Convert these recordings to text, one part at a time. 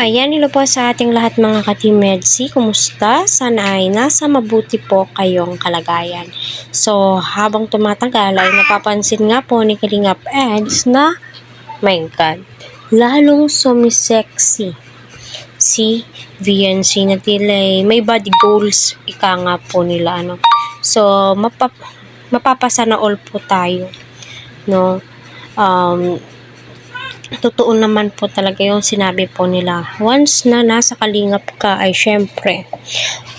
Ayan, hello po sa ating lahat mga ka-Team Medsi. Kumusta? Sana ay nasa mabuti po kayong kalagayan. So, habang tumatagal ay napapansin nga po ni Kalingap Eds na, my God, lalong sumisexy si VNC na tilay may body goals ika nga po nila. So, mapapasana all po tayo. No? Totoo naman po talaga yung sinabi po nila. Once na nasa kalingap ka ay syempre,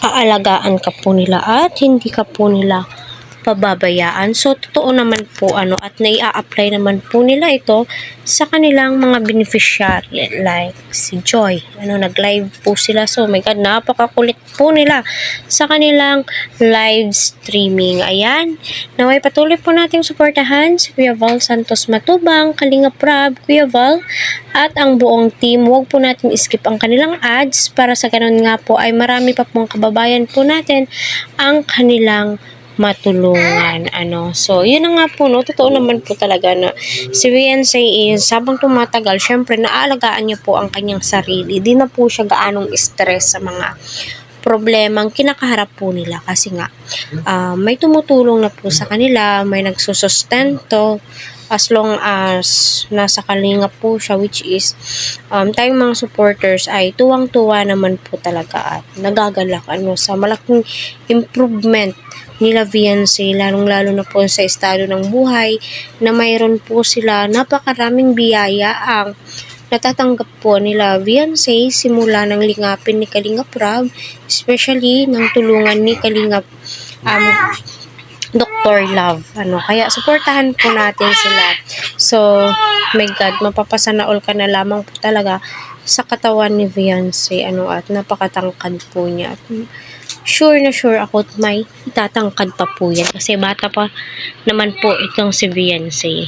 aalagaan ka po nila at hindi ka po nila pababayaan. So, totoo naman po at naia-apply naman po nila ito sa kanilang mga beneficiary like si Joy. Nag-live po sila. So, my God, napakakulit po nila sa kanilang live streaming. Ayan. Naway patuloy po nating suportahan si Kuya Val Santos Matubang, Kalingap Rab, Kuya Val, at ang buong team. Huwag po natin skip ang kanilang ads para sa ganun nga po ay marami pa pong kababayan po natin ang kanilang matulungan. So, yun na nga po, totoo naman po talaga na si Viansay is, habang tumatagal, syempre, naaalagaan niya po ang kanyang sarili. Di na po siya gaanong stress sa mga problemang kinakaharap po nila kasi nga, may tumutulong na po sa kanila, may nagsusustento, as long as nasa kalingap po siya, which is tayong mga supporters ay tuwang-tuwa naman po talaga at nagagalak sa malaking improvement nila VNC, lalong-lalo na po sa estado ng buhay na mayroon po sila napakaraming biyaya ang natatanggap po nila VNC simula ng lingapin ni Kalingap Rab, especially ng tulungan ni Kalingap Dr. Love. Kaya suportahan po natin sila. So, my God, mapapasana all ka na lamang po talaga sa katawan ni Viansay at napakatangkad po niya. At sure na sure ako may itatangkad pa po yan kasi bata pa naman po itong si Viansay.